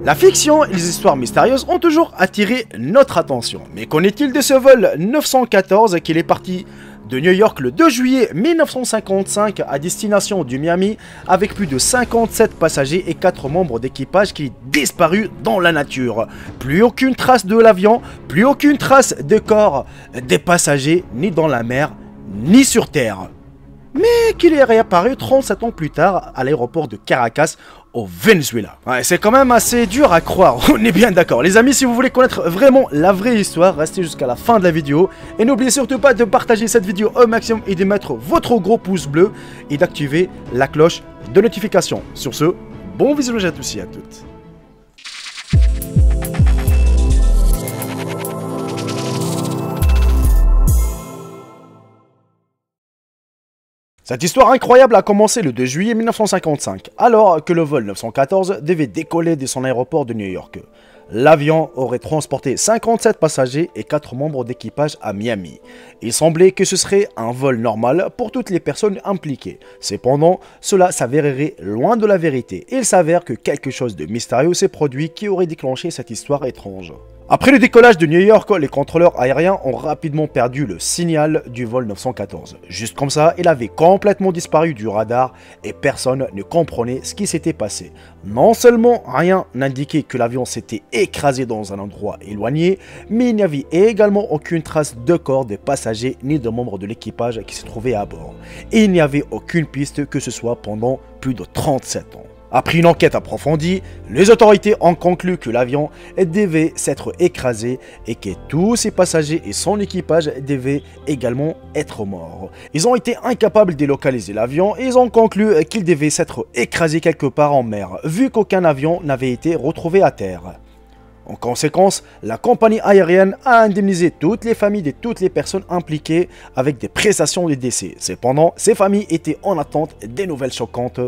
La fiction et les histoires mystérieuses ont toujours attiré notre attention. Mais qu'en est-il de ce vol 914 qui est parti de New York le 2 juillet 1955 à destination du Miami avec plus de 57 passagers et 4 membres d'équipage qui est disparu dans la nature. Plus aucune trace de l'avion, plus aucune trace de corps des passagers ni dans la mer ni sur terre. Mais qu'il est réapparu 37 ans plus tard à l'aéroport de Caracas au Venezuela. Ouais, c'est quand même assez dur à croire, on est bien d'accord. Les amis, si vous voulez connaître vraiment la vraie histoire, restez jusqu'à la fin de la vidéo. Et n'oubliez surtout pas de partager cette vidéo au maximum et de mettre votre gros pouce bleu et d'activer la cloche de notification. Sur ce, bon visionnage à tous et à toutes. Cette histoire incroyable a commencé le 2 juillet 1955, alors que le vol 914 devait décoller de son aéroport de New York. L'avion aurait transporté 57 passagers et 4 membres d'équipage à Miami. Il semblait que ce serait un vol normal pour toutes les personnes impliquées. Cependant, cela s'avérerait loin de la vérité. Il s'avère que quelque chose de mystérieux s'est produit qui aurait déclenché cette histoire étrange. Après le décollage de New York, les contrôleurs aériens ont rapidement perdu le signal du vol 914. Juste comme ça, il avait complètement disparu du radar et personne ne comprenait ce qui s'était passé. Non seulement rien n'indiquait que l'avion s'était écrasé dans un endroit éloigné, mais il n'y avait également aucune trace de corps des passagers ni de membres de l'équipage qui se trouvaient à bord. Et il n'y avait aucune piste que ce soit pendant plus de 37 ans. Après une enquête approfondie, les autorités ont conclu que l'avion devait s'être écrasé et que tous ses passagers et son équipage devaient également être morts. Ils ont été incapables de localiser l'avion et ils ont conclu qu'il devait s'être écrasé quelque part en mer, vu qu'aucun avion n'avait été retrouvé à terre. En conséquence, la compagnie aérienne a indemnisé toutes les familles de toutes les personnes impliquées avec des prestations de décès. Cependant, ces familles étaient en attente des nouvelles choquantes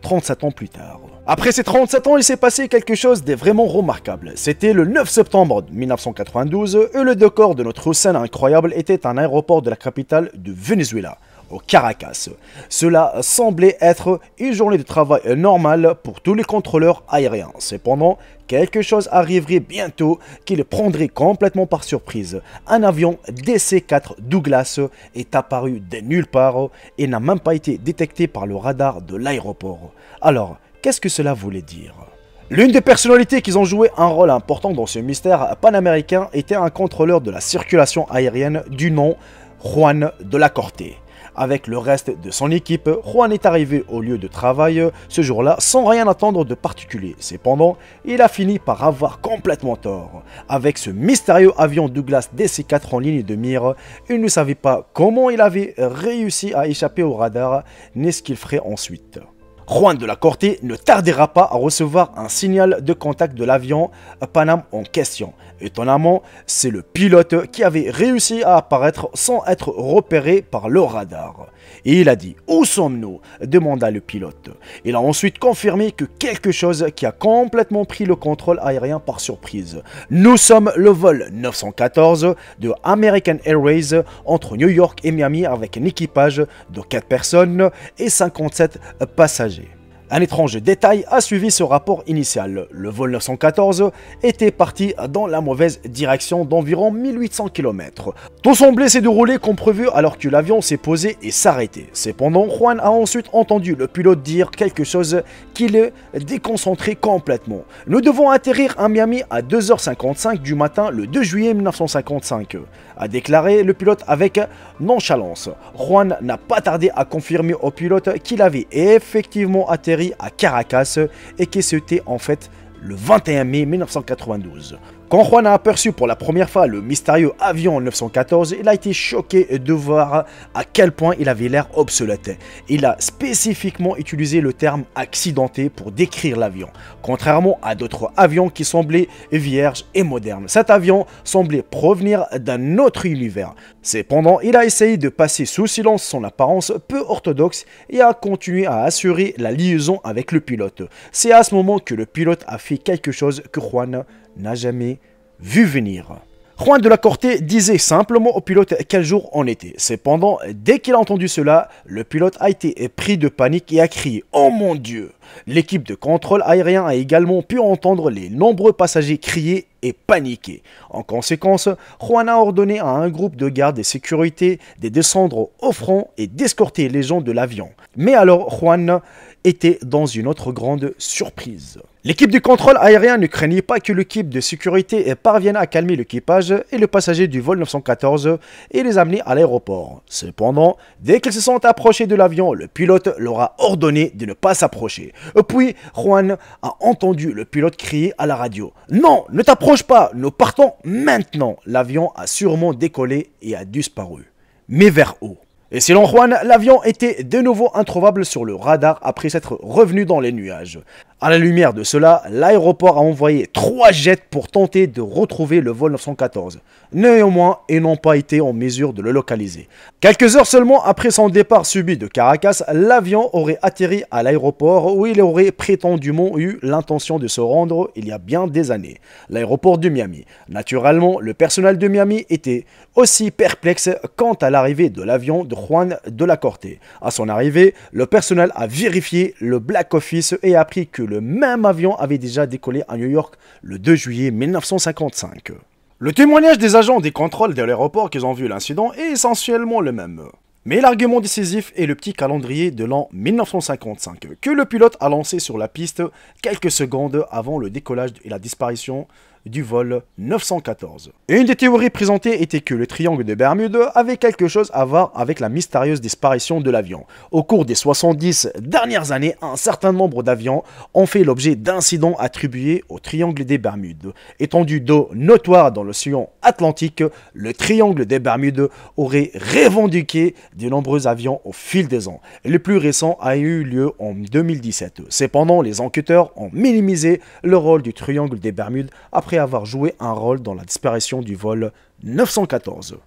37 ans plus tard. Après ces 37 ans, il s'est passé quelque chose de vraiment remarquable. C'était le 9 septembre 1992 et le décor de notre scène incroyable était un aéroport de la capitale du Venezuela, au Caracas. Cela semblait être une journée de travail normale pour tous les contrôleurs aériens. Cependant, quelque chose arriverait bientôt qui les prendrait complètement par surprise. Un avion DC-4 Douglas est apparu de nulle part et n'a même pas été détecté par le radar de l'aéroport. Alors, qu'est-ce que cela voulait dire ? L'une des personnalités qui ont joué un rôle important dans ce mystère panaméricain était un contrôleur de la circulation aérienne du nom Juan de la Corte. Avec le reste de son équipe, Juan est arrivé au lieu de travail ce jour-là sans rien attendre de particulier. Cependant, il a fini par avoir complètement tort. Avec ce mystérieux avion Douglas DC-4 en ligne de mire, il ne savait pas comment il avait réussi à échapper au radar, ni ce qu'il ferait ensuite. Juan de la Corte ne tardera pas à recevoir un signal de contact de l'avion Panam en question. Étonnamment, c'est le pilote qui avait réussi à apparaître sans être repéré par le radar. Et il a dit « Où sommes-nous » demanda le pilote. Il a ensuite confirmé que quelque chose qui a complètement pris le contrôle aérien par surprise. Nous sommes le vol 914 de American Airways entre New York et Miami avec un équipage de 4 personnes et 57 passagers. Un étrange détail a suivi ce rapport initial. Le vol 914 était parti dans la mauvaise direction d'environ 1800 km. Tout semblait se dérouler comme prévu alors que l'avion s'est posé et s'arrêtait. Cependant, Juan a ensuite entendu le pilote dire quelque chose qui le déconcentrait complètement. Nous devons atterrir à Miami à 2h55 du matin le 2 juillet 1955, a déclaré le pilote avec nonchalance. Juan n'a pas tardé à confirmer au pilote qu'il avait effectivement atterri à Caracas et que c'était en fait le 21 mai 1992. Quand Juan a aperçu pour la première fois le mystérieux avion 914, il a été choqué de voir à quel point il avait l'air obsolète. Il a spécifiquement utilisé le terme accidenté pour décrire l'avion, contrairement à d'autres avions qui semblaient vierges et modernes. Cet avion semblait provenir d'un autre univers. Cependant, il a essayé de passer sous silence son apparence peu orthodoxe et a continué à assurer la liaison avec le pilote. C'est à ce moment que le pilote a fait quelque chose que Juan n'a jamais vu venir. Juan de la Corte disait simplement au pilote quel jour on était. Cependant, dès qu'il a entendu cela, le pilote a été pris de panique et a crié « Oh mon Dieu !» L'équipe de contrôle aérien a également pu entendre les nombreux passagers crier et paniquer. En conséquence, Juan a ordonné à un groupe de gardes et sécurité de descendre au front et d'escorter les gens de l'avion. Mais alors, Juan était dans une autre grande surprise. L'équipe du contrôle aérien ne craignait pas que l'équipe de sécurité parvienne à calmer l'équipage et le passager du vol 914 et les amener à l'aéroport. Cependant, dès qu'ils se sont approchés de l'avion, le pilote leur a ordonné de ne pas s'approcher. Puis, Juan a entendu le pilote crier à la radio « Non, ne t'approche pas, nous partons maintenant !» L'avion a sûrement décollé et a disparu. Mais vers où ? Et selon Juan, l'avion était de nouveau introuvable sur le radar après s'être revenu dans les nuages. À la lumière de cela, l'aéroport a envoyé 3 jets pour tenter de retrouver le vol 914. Néanmoins, ils n'ont pas été en mesure de le localiser. Quelques heures seulement après son départ subit de Caracas, l'avion aurait atterri à l'aéroport où il aurait prétendument eu l'intention de se rendre il y a bien des années, l'aéroport de Miami. Naturellement, le personnel de Miami était aussi perplexe quant à l'arrivée de l'avion de Juan de la Corte. À son arrivée, le personnel a vérifié le Black Office et a appris que le même avion avait déjà décollé à New York le 2 juillet 1955. Le témoignage des agents des contrôles de l'aéroport qui ont vu l'incident est essentiellement le même. Mais l'argument décisif est le petit calendrier de l'an 1955 que le pilote a lancé sur la piste quelques secondes avant le décollage et la disparition du vol 914. Et une des théories présentées était que le triangle de Bermude avait quelque chose à voir avec la mystérieuse disparition de l'avion. Au cours des 70 dernières années, un certain nombre d'avions ont fait l'objet d'incidents attribués au triangle des Bermudes. Étendu d'eau notoire dans l'océan Atlantique, le triangle des Bermudes aurait revendiqué de nombreux avions au fil des ans. Et le plus récent a eu lieu en 2017. Cependant, les enquêteurs ont minimisé le rôle du triangle des Bermudes après avoir joué un rôle dans la disparition du vol 914.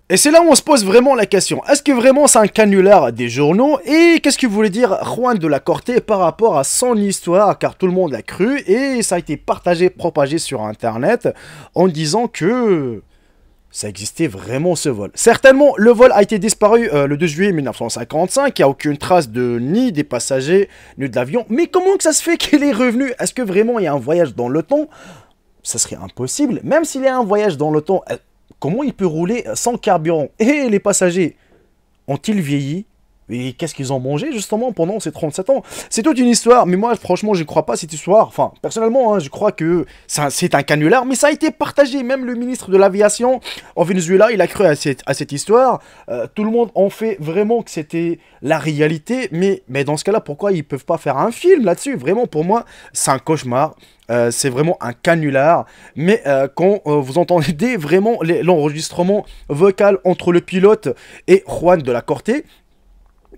Et c'est là où on se pose vraiment la question, est-ce que vraiment c'est un canular des journaux? Et qu'est-ce que voulait dire Juan de la Corte par rapport à son histoire? Car tout le monde l'a cru et ça a été partagé, propagé sur internet en disant que ça existait vraiment ce vol. Certainement, le vol a été disparu le 2 juillet 1955, il n'y a aucune trace ni des passagers, ni de l'avion. Mais comment que ça se fait qu'il est revenu? Est-ce que vraiment il y a un voyage dans le temps? Ça serait impossible. Même s'il y a un voyage dans le temps, comment il peut rouler sans carburant? Et les passagers ont-ils vieilli? Et qu'est-ce qu'ils ont mangé justement pendant ces 37 ans? C'est toute une histoire, mais moi franchement je ne crois pas à cette histoire. Enfin, personnellement, je crois que c'est un canular, mais ça a été partagé. Même le ministre de l'aviation en Venezuela, il a cru à cette histoire. Tout le monde en fait vraiment que c'était la réalité, mais dans ce cas-là, pourquoi ils ne peuvent pas faire un film là-dessus? Vraiment, pour moi, c'est un cauchemar. C'est vraiment un canular, mais quand vous entendez vraiment l'enregistrement vocal entre le pilote et Juan de la Corte,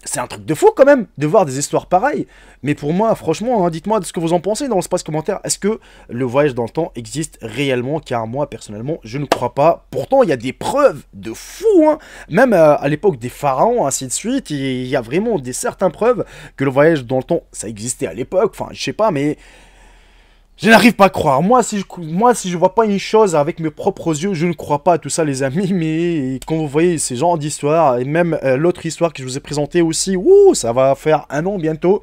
c'est un truc de fou quand même de voir des histoires pareilles. Mais pour moi, franchement, hein, dites-moi ce que vous en pensez dans l'espace commentaire. Est-ce que le voyage dans le temps existe réellement? Car moi, personnellement, je ne crois pas. Pourtant, il y a des preuves de fou. Hein. Même à l'époque des pharaons, ainsi de suite, il y a vraiment certaines preuves que le voyage dans le temps, ça existait à l'époque. Enfin, je sais pas, mais je n'arrive pas à croire. Moi, si je vois pas une chose avec mes propres yeux, je ne crois pas à tout ça, les amis. Mais quand vous voyez ces genres d'histoires, et même l'autre histoire que je vous ai présentée aussi, ça va faire 1 an bientôt,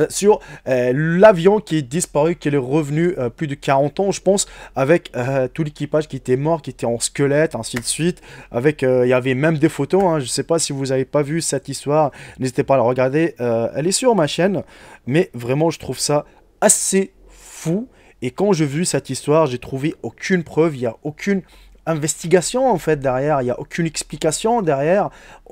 sur l'avion qui est disparu, qui est revenu plus de 40 ans, je pense, avec tout l'équipage qui était mort, qui était en squelette, ainsi de suite. Avec, il y avait même des photos. Hein, je sais pas si vous n'avez pas vu cette histoire, n'hésitez pas à la regarder. Elle est sur ma chaîne, mais vraiment, je trouve ça assez fou. Et quand j'ai vu cette histoire, j'ai trouvé aucune preuve, il n'y a aucune investigation en fait derrière, il n'y a aucune explication derrière.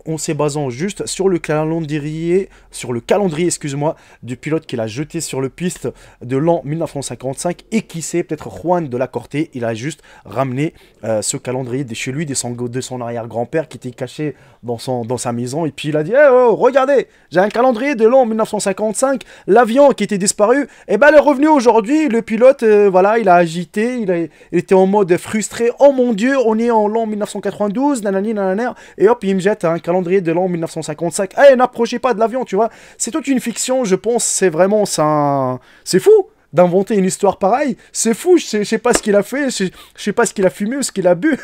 On s'est basant juste sur le calendrier, excuse-moi, du pilote qu'il a jeté sur le piste de l'an 1955 et qui sait, peut-être Juan de la Corte, il a juste ramené ce calendrier de chez lui, de son arrière-grand-père qui était caché dans sa maison et puis il a dit oh, regardez, j'ai un calendrier de l'an 1955, l'avion qui était disparu, et ben le revenu aujourd'hui, le pilote, voilà, il a agité, il était en mode frustré, oh mon Dieu, on est en l'an 1992, nanani, nanana, et hop, il me jette un calendrier de l'an 1955. N'approchez pas de l'avion, tu vois. C'est toute une fiction, je pense, c'est vraiment ça. C'est fou. d'inventer une histoire pareille. C'est fou, je sais pas ce qu'il a fait, je sais pas ce qu'il a fumé ou ce qu'il a bu.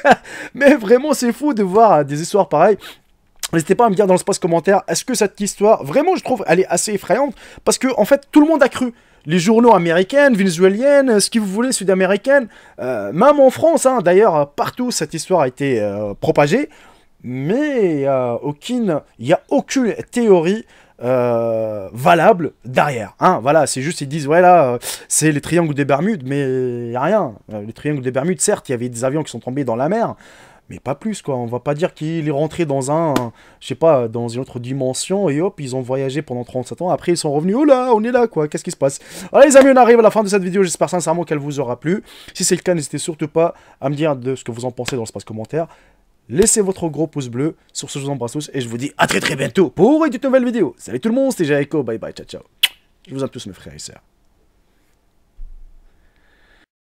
Mais vraiment, c'est fou de voir des histoires pareilles. N'hésitez pas à me dire dans l'espace commentaire, est-ce que cette histoire, vraiment je trouve, elle est assez effrayante, parce que en fait, tout le monde a cru. Les journaux américains, vénézuéliennes, ce que vous voulez, sud-américaines, même en France, hein, d'ailleurs, partout, cette histoire a été propagée, mais il n'y a aucune théorie valable derrière. Hein, voilà, c'est juste, ils disent, ouais, là, c'est les triangles des Bermudes, mais il n'y a rien. Les triangles des Bermudes, certes, il y avait des avions qui sont tombés dans la mer, mais pas plus, quoi. On va pas dire qu'il est rentré dans je sais pas, dans une autre dimension, et hop, ils ont voyagé pendant 37 ans. Après, ils sont revenus, oh là, on est là, quoi. Qu'est-ce qui se passe? Voilà, les amis, on arrive à la fin de cette vidéo. J'espère sincèrement qu'elle vous aura plu. Si c'est le cas, n'hésitez surtout pas à me dire de ce que vous en pensez dans l'espace commentaire. Laissez votre gros pouce bleu. Sur ce, je vous embrasse tous, et je vous dis à très bientôt pour une toute nouvelle vidéo. Salut tout le monde, c'était Jaeko. Bye bye, ciao, ciao. Je vous aime tous, mes frères et sœurs.